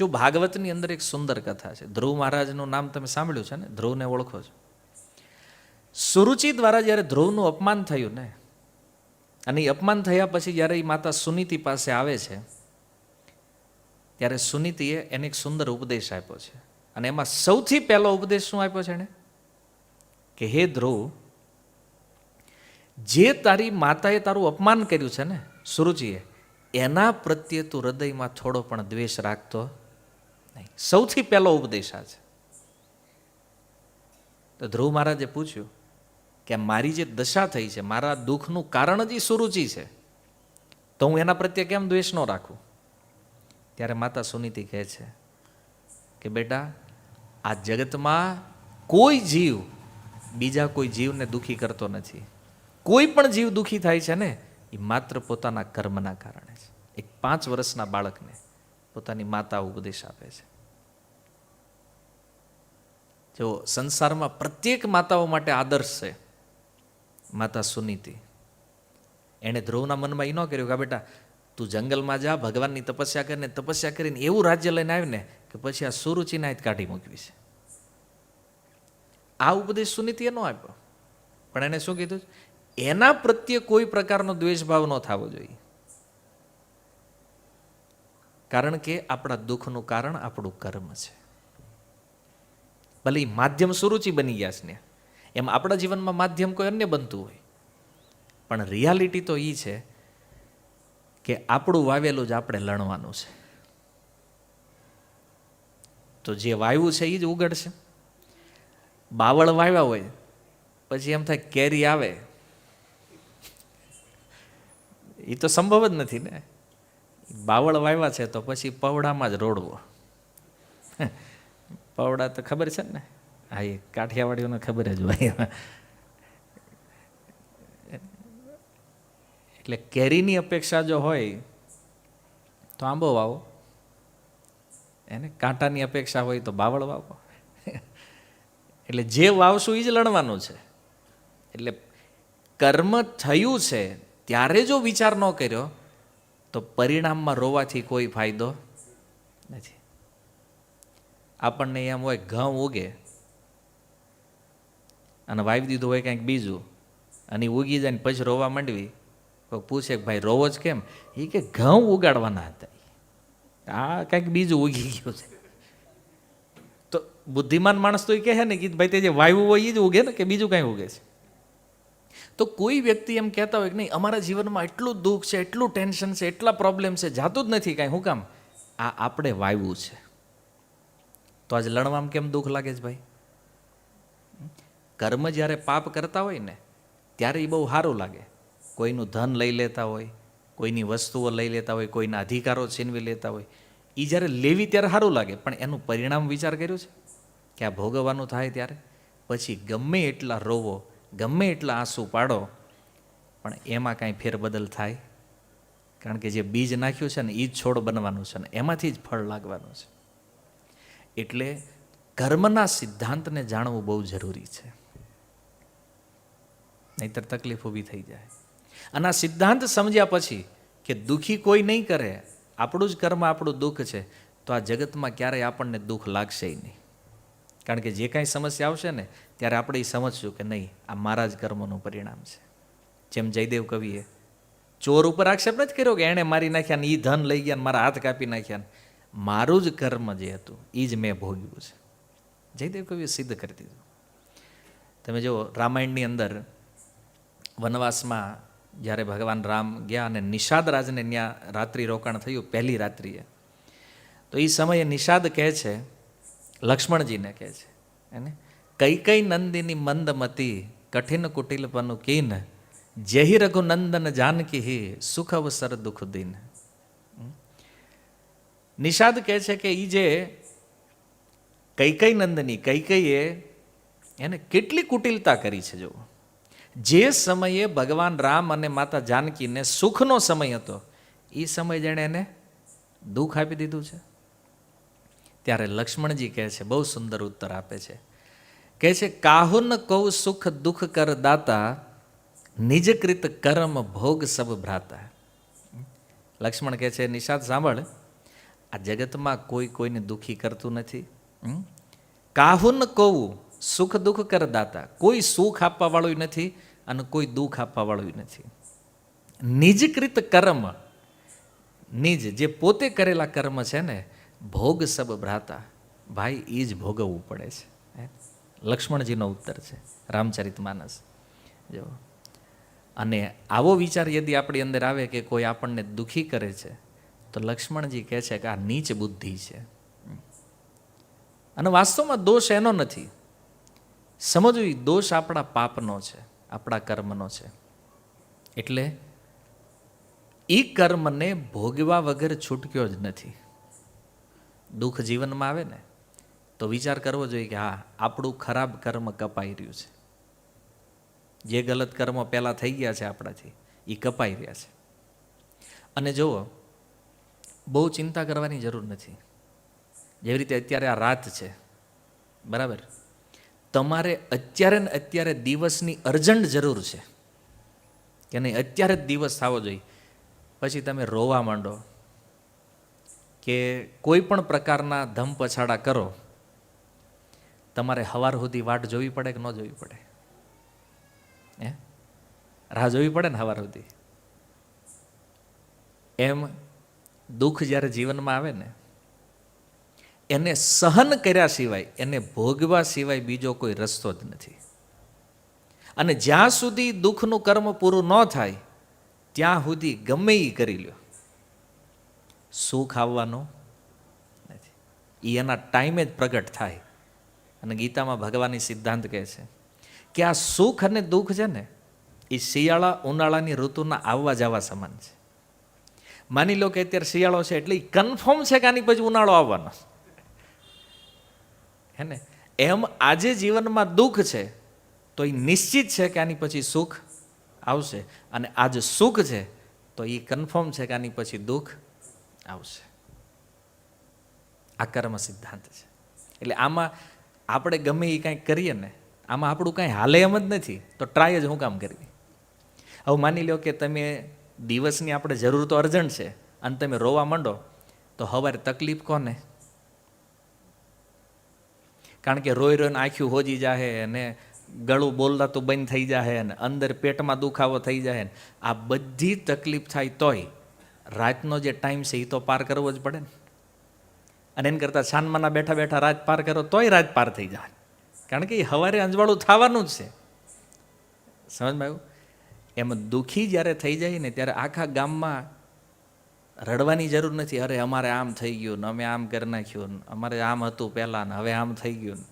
જો ભાગવતની અંદર એક સુંદર કથા છે. ધ્રુવ મહારાજનું નામ તમે સાંભળ્યું છે ને, ધ્રુવને ઓળખો છો. સુરુચિ દ્વારા જ્યારે ધ્રુવનું અપમાન થયું ને, અને એ અપમાન થયા પછી જ્યારે એ માતા સુનીતિ પાસે આવે છે, ત્યારે સુનીતિએ એને એક સુંદર ઉપદેશ આપ્યો છે. અને એમાં સૌથી પહેલો ઉપદેશ શું આપ્યો છે એને? કે હે ધ્રુવ, જે તારી માતાએ તારું અપમાન કર્યું છે ને સુરુચિએ, એના પ્રત્યે તું હૃદયમાં થોડો પણ દ્વેષ રાખતો નહીં. સૌથી પહેલો ઉપદેશ આ છે. તો ધ્રુવ મહારાજે પૂછ્યું કે મારી જે દશા થઈ છે, મારા દુઃખનું કારણ જ સુરુચિ છે, તો હું એના પ્રત્યે કેમ દ્વેષ ન રાખું? ત્યારે માતા સુનીતિ કહે છે કે બેટા, આ જગતમાં કોઈ જીવ બીજા કોઈ જીવને દુઃખી કરતો નથી. કોઈ પણ જીવ દુઃખી થાય છે ને, એ માત્ર પોતાના કર્મના કારણે છે. એક 5 વર્ષના બાળકને પોતાની માતા ઉપદેશ આપે છે. જો સંસારમાં પ્રત્યેક માતાઓ માટે આદર્શ છે માતા સુનીતિ. એણે ધ્રુવના મનમાં એ ન કર્યું કે બેટા તું જંગલમાં જા, ભગવાનની તપસ્યા કરીને તપસ્યા કરીને એવું રાજ્ય લઈને આવીને કે પછી આ સુરુચિના જ કાઢી મૂકવી છે. આ ઉપદેશ સુનીતિએ ન આપ્યો, પણ એને શું કીધું? એના પ્રત્યે કોઈ પ્રકારનો દ્વેષભાવ ન થવો જોઈએ, કારણ કે આપણા દુઃખનું કારણ આપણું કર્મ છે. ભલે માધ્યમ સુરુચિ બની ગયા છે ને, એમ આપણા જીવનમાં માધ્યમ કોઈ અન્ય બનતું હોય, પણ રિયાલિટી તો એ છે કે આપણું વાવેલું જ આપણે લણવાનું છે. તો જે વાવ્યું છે એ જ ઉગડશે. બાવળ વાવ્યા હોય પછી એમ થાય કેરી આવે, એ તો સંભવ જ નથી ને. બાવળ વાવ્યા છે તો પછી પવડામાં જ રોડવો. પવડા તો ખબર છે ને, હા, એ કાઠિયાવાડીઓને ખબર જ હોય. એટલે કેરીની અપેક્ષા જો હોય તો આંબો વાવો, એને કાંટાની અપેક્ષા હોય તો બાવળ વાવો. એટલે જે વાવશું એ જ લણવાનું છે. એટલે કર્મ થયું છે ત્યારે જો વિચાર ન કર્યો તો પરિણામમાં રોવાથી કોઈ ફાયદો નથી. આપણને એમ હોય ઘઉં ઉગે અને વાવી દીધું હોય કંઈક બીજું, અને ઉગી જાય ને પછી રોવા માંડવી. કોઈ પૂછે કે ભાઈ રોવો જ કેમ? એ કે ઘઉં ઉગાડવાના હતા, આ કંઈક બીજું ઉગી ગયું છે. તો બુદ્ધિમાન માણસ તો એ કહે ને કે ભાઈ તે જે વાવ્યું હોય એ જ ઉગે ને, કે બીજું કાંઈ ઉગે છે? તો કોઈ વ્યક્તિ એમ કહેતા હોય કે નહીં અમારા જીવનમાં એટલું દુઃખ છે, એટલું ટેન્શન છે, એટલા પ્રોબ્લેમ છે, જાતું જ નથી કાંઈ. શું કામ? આ આપણે વાવ્યું છે. તો આજ લણવામાં કેમ દુઃખ લાગે છે ભાઈ? કર્મ જ્યારે પાપ કરતા હોય ને ત્યારે એ બહુ સારું લાગે. કોઈનું ધન લઈ લેતા હોય, કોઈની વસ્તુઓ લઈ લેતા હોય, કોઈના અધિકારો છીનવી લેતા હોય, એ જ્યારે લેવી ત્યારે સારું લાગે. પણ એનું પરિણામ વિચાર કર્યું છે કે આ ભોગવવાનું થાય ત્યારે પછી ગમે એટલા રોવો, ગમે એટલા આંસુ પાડો, પણ એમાં કાંઈ ફેરબદલ થાય? કારણ કે જે બીજ નાખ્યું છે ને એ જ છોડ બનવાનું છે ને એમાંથી જ ફળ લાગવાનું છે. એટલે કર્મના સિદ્ધાંતને જાણવું બહુ જરૂરી છે, નહીતર તકલીફ ઊભી થઈ જાય. અને આ સિદ્ધાંત સમજ્યા પછી કે દુઃખી કોઈ નહીં કરે, આપણું જ કર્મ આપણું દુઃખ છે, તો આ જગતમાં ક્યારેય આપણને દુઃખ લાગશે નહીં. કારણ કે જે કાંઈ સમસ્યા આવશે ને ત્યારે આપણે એ સમજશું કે નહીં, આ મારા જ કર્મનું પરિણામ છે. જેમ જયદેવ કવિએ ચોર ઉપર આક્ષેપ નથી કર્યો કે એણે મારી નાખ્યા ને એ ધન લઈ ગયા ને મારા હાથ કાપી નાખ્યા, મારું જ કર્મ જે હતું એ જ મેં ભોગ્યું છે. જયદેવ કવિએ સિદ્ધ કરી દીધું. તમે જો રામાયણની અંદર વનવાસમાં જ્યારે ભગવાન રામ ગયા અને નિષાદ રાજને ત્યાં રાત્રિ રોકાણ થયું પહેલી રાત્રિએ, તો એ સમયે નિષાદ કહે છે, લક્ષ્મણજીને કહે છે એને, કઈ કઈ નંદિની મંદમતી કઠિન કુટિલ પનુ કીન જેહી રઘુનંદન જાનકી સુખ અવસર દુઃખ દિન. નિષાદ કહે છે કે એ જે કઈ નંદની કઈકઈએ એને કેટલી કુટિલતા કરી છે. જો જે સમયે ભગવાન રામ અને માતા જાનકીને સુખનો સમય હતો એ સમય જેણે એને દુઃખ આપી દીધું છે. ત્યારે લક્ષ્મણજી કહે છે, બહુ સુંદર ઉત્તર આપે છે, કહે છે કાહુન કૌ સુખ દુઃખ કર દાતા નિજકૃત કર્મ ભોગ સબ ભ્રાતા. લક્ષ્મણ કહે છે નિષાદ સાંભળ, આ જગતમાં કોઈ કોઈને દુઃખી કરતું નથી. કાહુન કહું સુખ દુઃખ કરદાતા, કોઈ સુખ આપવા વાળું નથી અને કોઈ દુઃખ આપવા વાળું નથી. નિજકૃત કર્મ, નિજ જે પોતે કરેલા કર્મ છે ને, ભોગ સબ ભ્રાતા, ભાઈ એ જ ભોગવવું પડે છે. લક્ષ્મણજીનો ઉત્તર છે રામચરિતમાનસ. જો અને આવો વિચાર યદિ આપણી અંદર આવે કે કોઈ આપણને દુઃખી કરે છે, તો લક્ષ્મણજી કહે છે કે આ નીચ બુદ્ધિ છે. અને વાસ્તવમાં દોષ એનો નથી. સમજવું, દોષ આપણા પાપનો છે, આપણા કર્મનો છે. એટલે એ કર્મને ભોગવા વગર છૂટક્યો જ નથી. દુઃખ જીવનમાં આવે ને તો વિચાર કરવો જોઈએ કે હા, આપણું ખરાબ કર્મ કપાઈ રહ્યું છે. જે ગલત કર્મો પહેલાં થઈ ગયા છે આપણાથી, એ કપાઈ રહ્યા છે. અને જુઓ, બહુ ચિંતા કરવાની જરૂર નથી. જેવી રીતે અત્યારે આ રાત છે, બરાબર, તમારે અત્યારે ને અત્યારે દિવસની અર્જન્ટ જરૂર છે કે નહીં, અત્યારે જ દિવસ થવો જોઈએ. પછી તમે રોવા માંડો કે કોઈ પણ પ્રકારના ધમ પછાડા કરો, તમારે સવાર સુધી વાટ જોવી પડે કે ન જોવી પડે? રાહ જોવી પડે ને સવાર સુધી. એમ દુઃખ જ્યારે જીવનમાં આવે ને, એને સહન કર્યા સિવાય, એને ભોગવા સિવાય બીજો કોઈ રસ્તો જ નથી. અને જ્યાં સુધી દુઃખનું કર્મ પૂરું ન થાય ત્યાં સુધી ગમે એ કરી લ્યો, સુખ આવવાનું નથી. એ એના ટાઈમે જ પ્રગટ થાય. અને ગીતામાં ભગવાનની સિદ્ધાંત કહે છે કે આ સુખ અને દુઃખ છે ને, એ શિયાળા ઉનાળાની ઋતુના આવવા જવા સમાન છે. માની લો કે અત્યારે શિયાળો છે એટલે કન્ફર્મ છે કે આની પછી ઉનાળો આવવાનો હે ને. એમ આજે જીવનમાં દુઃખ છે તો એ નિશ્ચિત છે કે આની પછી સુખ આવશે, અને આજ સુખ છે તો એ કન્ફર્મ છે કે આની પછી દુઃખ આવશે. આ કર્મ સિદ્ધાંત છે. એટલે આમાં આપણે ગમે એ કાંઈક કરીએ ને, આમાં આપણું કાંઈ હાલે એમ જ નથી, તો ટ્રાય જ હું કામ કરવી. હવે માની લો કે તમે દિવસની આપણે જરૂર તો અર્જન્ટ છે અને તમે રોવા માંડો, તો સવારે તકલીફ કોને? કારણ કે રોઈ રોઈને આંખ્યું હોજી જાહે અને ગળું બોલતું બંધ થઈ જાય અને અંદર પેટમાં દુખાવો થઈ જાય ને, આ બધી તકલીફ થાય તોય રાતનો જે ટાઈમ છે એ તો પાર કરવો જ પડે ને. અને એમ કરતાં છાનમાના બેઠા બેઠા રાત પાર કરો તોય રાત પાર થઈ જાય, કારણ કે એ સવારે અંજવાળું થવાનું જ છે. સમજમાં આવ્યું? એમ દુઃખી જ્યારે થઈ જાય ને ત્યારે આખા ગામમાં રડવાની જરૂર નથી. અરે અમારે આમ થઈ ગયું ને, અમે આમ કરી નાખ્યું ને, અમારે આમ હતું પહેલાં ને હવે આમ થઈ ગયું.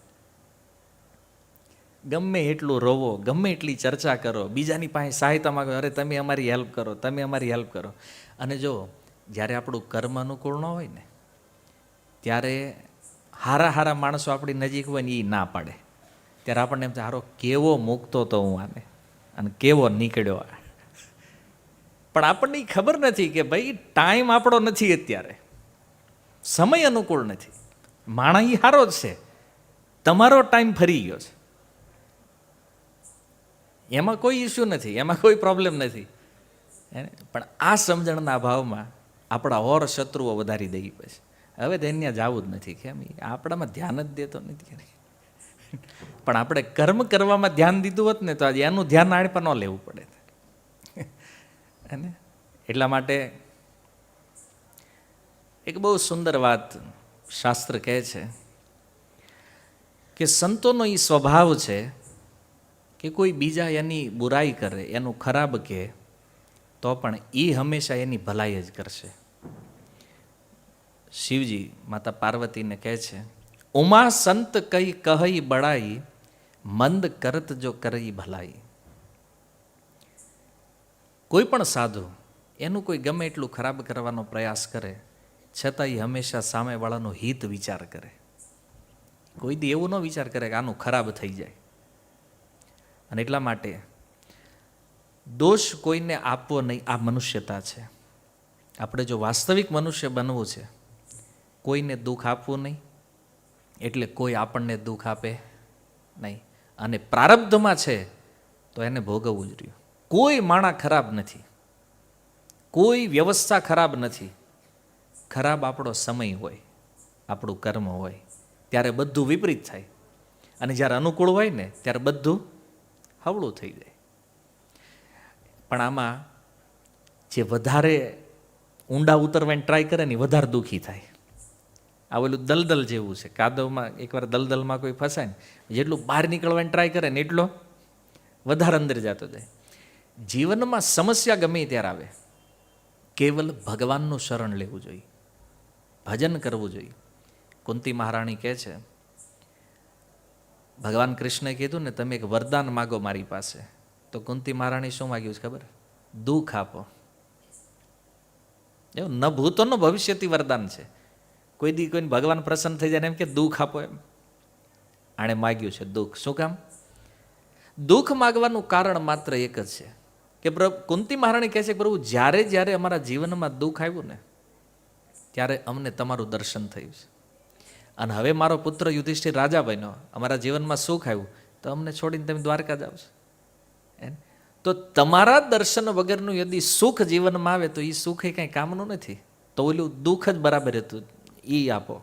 ગમે એટલું રોવો, ગમે એટલી ચર્ચા કરો, બીજાની પાસે સહાયતા માગો, અરે તમે અમારી હેલ્પ કરો, તમે અમારી હેલ્પ કરો. અને જો જ્યારે આપણું કર્મ અનુકૂળ ન હોય ને, ત્યારે હારા હારા માણસો આપણી નજીક હોય ને એ ના પાડે, ત્યારે આપણને એમ થાય, હારો કેવો મૂકતો તો હું આને અને કેવો નીકળ્યો. પણ આપણને ખબર નથી કે ભાઈ ટાઈમ આપણો નથી, અત્યારે સમય અનુકૂળ નથી. માણા એ સારો જ છે, તમારો ટાઈમ ફરી ગયો છે, એમાં કોઈ ઇસ્યુ નથી, એમાં કોઈ પ્રોબ્લેમ નથી. પણ આ સમજણના અભાવમાં આપણા ઓર શત્રુઓ વધારી દઈ. પછી હવે ધન્ય જવું જ નથી, કેમ આપણામાં ધ્યાન જ દેતો નથી. પણ આપણે કર્મ કરવામાં ધ્યાન દીધું હોત ને તો આજે એનું ધ્યાન આણ પર ન લેવું પડે. એટલા માટે એક બહુ સુંદર વાત શાસ્ત્ર કહે છે કે સંતોનો એ સ્વભાવ છે કે કોઈ બીજા એની બુરાઈ કરે, એનું ખરાબ કહે, તો પણ એ હંમેશા એની ભલાઈ જ કરશે. શિવજી માતા પાર્વતીને કહે છે, ઉમા સંત કઈ કહી બળાઈ, મંદ કરત જો કરઈ ભલાઈ. કોઈ પણ સાધુ એનું કોઈ ગમે એટલું ખરાબ કરવાનો પ્રયાસ કરે, છતાં એ હંમેશા સામેવાળાનું હિત વિચાર કરે. કોઈ દી એવું ન વિચાર કરે કે આનું ખરાબ થઈ જાય. અને એટલા માટે દોષ કોઈને આપવો નહીં, આ મનુષ્યતા છે. આપણે જો વાસ્તવિક મનુષ્ય બનવું છે, કોઈને દુઃખ આપવું નહીં, એટલે કોઈ આપણને દુઃખ આપે નહીં. અને પ્રારબ્ધમાં છે તો એને ભોગવવું જ રહ્યું. કોઈ માણા ખરાબ નથી, કોઈ વ્યવસ્થા ખરાબ નથી, ખરાબ આપણો સમય હોય, આપણું કર્મ હોય, ત્યારે બધું વિપરીત થાય, અને જ્યારે અનુકૂળ હોય ને ત્યારે બધું હવળું થઈ જાય. પણ આમાં જે વધારે ઊંડા ઉતરવાની ટ્રાય કરે ને વધારે દુઃખી થાય. આ ઓલું દલદલ જેવું છે. કાદવમાં એકવાર દલદલમાં કોઈ ફસાય ને, જેટલું બહાર નીકળવાની ટ્રાય કરે ને એટલો વધારે અંદર જતો જાય. જીવનમાં સમસ્યા ગમે ત્યારે આવે, કેવલ ભગવાનનું શરણ લેવું જોઈએ, ભજન કરવું જોઈએ. કુંતી મહારાણી કહે છે, ભગવાન કૃષ્ણે કીધું ને તમે એક વરદાન માગો મારી પાસે, તો કુંતી મહારાણી શું માગ્યું છે ખબર? દુઃખ આપો. એવું ન ભૂતો ન ભવિષ્યથી વરદાન છે. કોઈ દી કોઈને ભગવાન પ્રસન્ન થઈ જાય ને એમ કે દુઃખ આપો, એમ આણે માગ્યું છે દુઃખ. શું કામ? દુઃખ માગવાનું કારણ માત્ર એક જ છે કે કુંતી મહારાણી કહે છે કે પ્રભુ, જ્યારે જ્યારે અમારા જીવનમાં દુઃખ આવ્યું ને ત્યારે અમને તમારું દર્શન થયું છે, અને હવે મારો પુત્ર યુધિષ્ઠિર રાજા બન્યો, અમારા જીવનમાં સુખ આવ્યું, તો અમને છોડીને તમે દ્વારકા જાઓ છો. તો તમારા દર્શન વગરનું યદિ સુખ જીવનમાં આવે તો એ સુખ એ કંઈ કામનું નથી. તો ઓલું દુઃખ જ બરાબર હતું, એ આપો.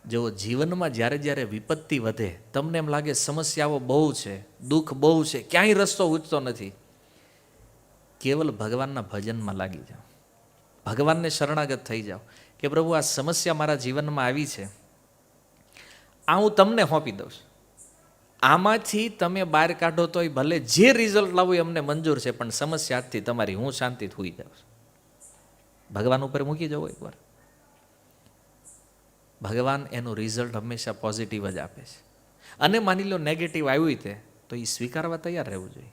જો જીવનમાં જ્યારે જ્યારે વિપત્તિ વધે, તમને એમ લાગે સમસ્યાઓ બહુ છે, દુઃખ બહુ છે, ક્યાંય રસ્તો ઉચતો નથી, કેવલ ભગવાનના ભજનમાં લાગી જાઓ, ભગવાનને શરણાગત થઈ જાઓ કે પ્રભુ આ સમસ્યા મારા જીવનમાં આવી છે, આ હું તમને સોંપી દઉં છું, આમાંથી તમે બહાર કાઢો તોય ભલે જે રિઝલ્ટ લાવો એ અમને મંજૂર છે, પણ સમસ્યા આજથી તમારી, હું શાંતિથી સૂઈ જાઉં છું. ભગવાન ઉપર મૂકી જવો એકવાર, ભગવાન એનું રિઝલ્ટ હંમેશા પોઝિટિવ જ આપે છે. અને માની લો નેગેટિવ આવ્યું તે, તો એ સ્વીકારવા તૈયાર રહેવું જોઈએ.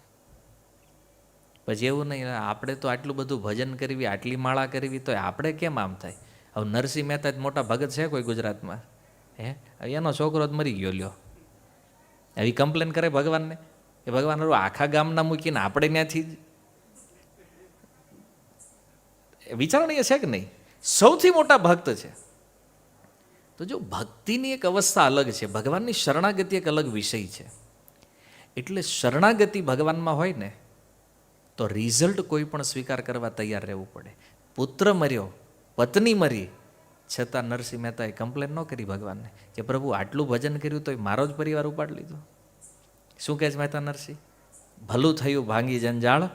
પછી એવું નહીં આપણે તો આટલું બધું ભજન કરવી, આટલી માળા કરવી, તો આપણે કેમ આમ થાય? હવે નરસિંહ મહેતા જ મોટા ભગત છે કોઈ ગુજરાતમાં, એનો છોકરો જ મરી ગયો, લ્યો, એવી કમ્પ્લેન કરે ભગવાનને કે ભગવાન આખા ગામના મૂકીને આપણે ત્યાંથી જ. વિચારણીય છે કે નહીં? સૌથી મોટા ભક્ત છે. તો જો ભક્તિની એક અવસ્થા અલગ છે, ભગવાનની શરણાગતિ એક અલગ વિષય છે. એટલે શરણાગતિ ભગવાનમાં હોય ને તો રિઝલ્ટ કોઈ પણ સ્વીકાર કરવા તૈયાર રહેવું પડે. પુત્ર મર્યો, પત્ની મરી, છતાં નરસિંહ મહેતાએ કમ્પ્લેન ન કરી ભગવાનને કે પ્રભુ આટલું ભજન કર્યું તો મારો જ પરિવાર ઉપાડી લીધો. શું કહે છે મહેતા નરસિંહ? ભલું થયું ભાંગી જંજાળ,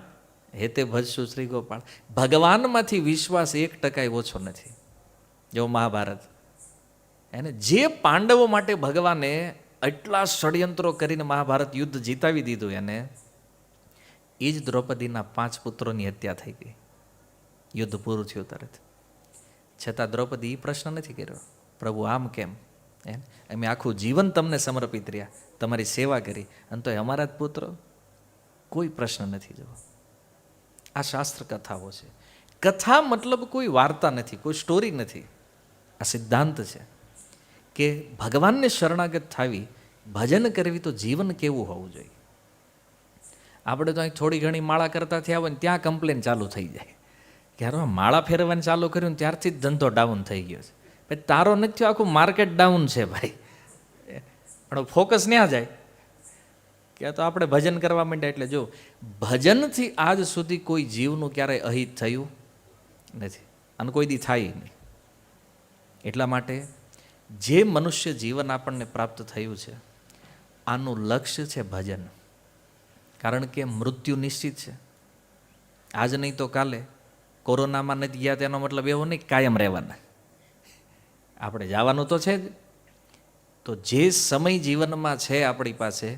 હેતે ભજશું શ્રી ગોપાળ. ભગવાનમાંથી વિશ્વાસ 1% ઓછો નથી. જો મહાભારત, એને જે પાંડવો માટે ભગવાને એટલા ષડયંત્રો કરીને મહાભારત યુદ્ધ જીતાવી દીધું, એને એ જ દ્રૌપદીના 5 પુત્રોની હત્યા થઈ ગઈ. યુદ્ધ પૂરું થયું તરત. છતાં દ્રૌપદી એ પ્રશ્ન નથી કર્યો, પ્રભુ આમ કેમ? અમે આખું જીવન તમને સમર્પિત રહ્યા, તમારી સેવા કરી, અને તો અમારા જ પુત્રો. કોઈ પ્રશ્ન નથી. જવો, આ શાસ્ત્ર કથાઓ છે. કથા મતલબ કોઈ વાર્તા નથી, કોઈ સ્ટોરી નથી. આ સિદ્ધાંત છે કે ભગવાનને શરણાગત થાવી, ભજન કરવી, તો જીવન કેવું હોવું જોઈએ. આપણે તો અહીં થોડી ઘણી માળા કરતા થયા હોય ને ત્યાં કમ્પ્લેન ચાલુ થઈ જાય કે યાર માળા ફેરવવાનું ચાલુ કર્યું ને ત્યારથી જ ધંધો ડાઉન થઈ ગયો છે. ભાઈ તારો નથી થયો, આખું માર્કેટ ડાઉન છે ભાઈ. પણ ફોકસ ન્યા જાય કે તો આપણે ભજન કરવા માંડ્યા. એટલે જો ભજનથી આજ સુધી કોઈ જીવનું ક્યારેય અહિત થયું નથી, અને કોઈ દી થાય નહીં. એટલા માટે જે મનુષ્ય જીવન આપણને પ્રાપ્ત થયું છે, આનું લક્ષ્ય છે ભજન. કારણ કે મૃત્યુ નિશ્ચિત છે, આજ નહીં તો કાલે. કોરોનામાં નથી ગયા તેનો મતલબ એવો નહીં કાયમ રહેવાના, આપણે જવાનું તો છે જ. તો જે સમય જીવનમાં છે આપણી પાસે,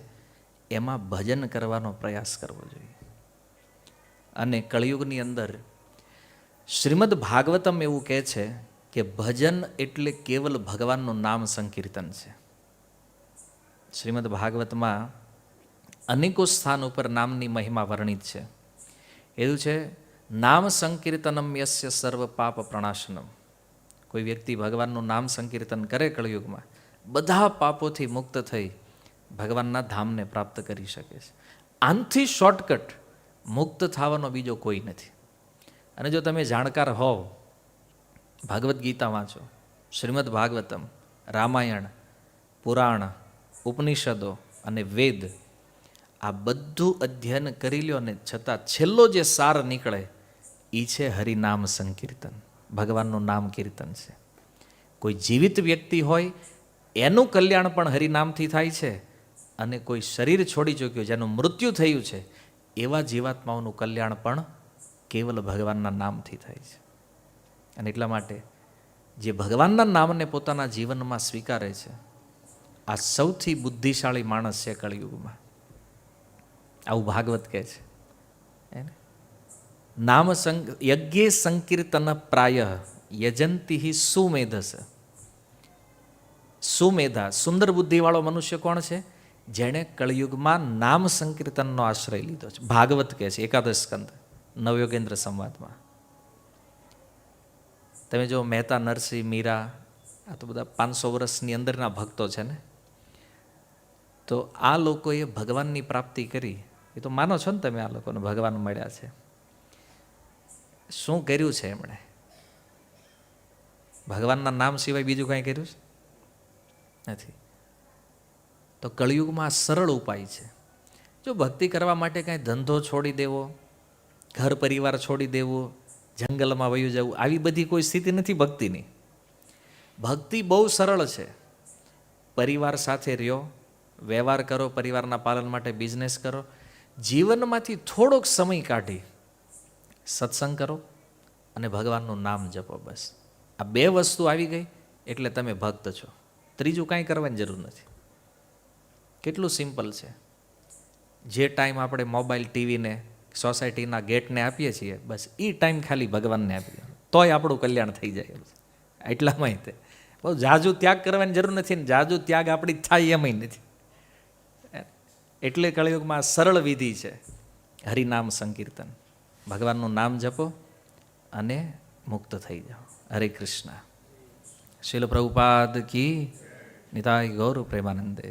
એમાં ભજન કરવાનો પ્રયાસ કરવો જોઈએ. અને કળિયુગની અંદર શ્રીમદ ભાગવતમ એવું કહે છે કે ભજન એટલે કેવલ ભગવાનનું નામ સંકીર્તન છે. શ્રીમદ ભાગવતમાં અનેકો સ્થાન ઉપર નામની મહિમા વર્ણિત છે. એવું છે, નામ સંકીર્તનમ યસ્ય સર્વ પાપ પ્રણાશનમ. કોઈ વ્યક્તિ ભગવાનનું નામ સંકીર્તન કરે કળિયુગમાં, બધા પાપોથી મુક્ત થઈ ભગવાનના ધામને પ્રાપ્ત કરી શકે છે. આનથી શોર્ટકટ મુક્ત થવાનો બીજો કોઈ નથી. અને જો તમે જાણકાર હોવ, ભાગવદ્ ગીતા વાંચો, શ્રીમદ ભાગવતમ, રામાયણ, પુરાણ, ઉપનિષદો અને વેદ, આ બધું અધ્યયન કરી લ્યો ને છતાં છેલ્લો જે સાર નીકળે એ છે હરિનામ સંકીર્તન. ભગવાનનું નામ કીર્તન છે. કોઈ જીવિત વ્યક્તિ હોય એનું કલ્યાણ પણ હરિનામથી થાય છે, અને કોઈ શરીર છોડી ચૂક્યું જેનું મૃત્યુ થયું છે એવા જીવાત્માઓનું કલ્યાણ પણ કેવલ ભગવાનના નામથી થાય છે. અને એટલા માટે જે ભગવાનના નામને પોતાના જીવનમાં સ્વીકારે છે આ સૌથી બુદ્ધિશાળી માણસ છે કળિયુગમાં. આવું ભાગવત કહે છે. નામ યજ્ઞે સંકીર્તન પ્રાય યજંતી સુમેધસ. સુમેધા સુંદર બુદ્ધિવાળો મનુષ્ય કોણ છે? જેણે કળિયુગમાં નામ સંકીર્તનનો આશ્રય લીધો છે. ભાગવત કહે છે, એકાદશ સ્કંદ નવયોગેન્દ્ર સંવાદમાં. તમે જો મહેતા, નરસિંહ, મીરા, આ તો બધા 500 વર્ષની અંદરના ભક્તો છે ને, તો આ લોકોએ ભગવાનની પ્રાપ્તિ કરી. એ તો માનો છો ને તમે આ લોકોને ભગવાન મળ્યા છે. શું કર્યું છે એમણે? ભગવાનના નામ સિવાય બીજું કાંઈ કર્યું છે? નથી. તો કળિયુગમાં આ સરળ ઉપાય છે. જો ભક્તિ કરવા માટે કાંઈ ધંધો છોડી દેવો, ઘર પરિવાર છોડી દેવો, જંગલમાં વયું જવું, આવી બધી કોઈ સ્થિતિ નથી ભક્તિની. ભક્તિ બહુ સરળ છે. પરિવાર સાથે રહ્યો, વ્યવહાર કરો, પરિવારના પાલન માટે બિઝનેસ કરો, જીવનમાંથી થોડોક સમય કાઢી સત્સંગ કરો અને ભગવાનનું નામ જપો. બસ આ 2 વસ્તુ આવી ગઈ એટલે તમે ભક્ત છો. ત્રીજું કાંઈ કરવાની જરૂર નથી. કેટલું સિમ્પલ છે. જે ટાઈમ આપણે મોબાઈલ, ટીવીને, સોસાયટીના ગેટને આપીએ છીએ, બસ એ ટાઈમ ખાલી ભગવાનને આપીએ, તોય આપણું કલ્યાણ થઈ જાય. એટલામાં તે બહુ જાજુ ત્યાગ કરવાની જરૂર નથી, ને જાજુ ત્યાગ આપણી થાય એમાંય નથી. એટલે કળિયુગમાં સરળ વિધિ છે હરિનામ સંકીર્તન. ભગવાનનું નામ જપો અને મુક્ત થઈ જાઓ. હરે કૃષ્ણ. શીલ પ્રભુપાદ કી નિતાય ગૌર પ્રેમાનંદે.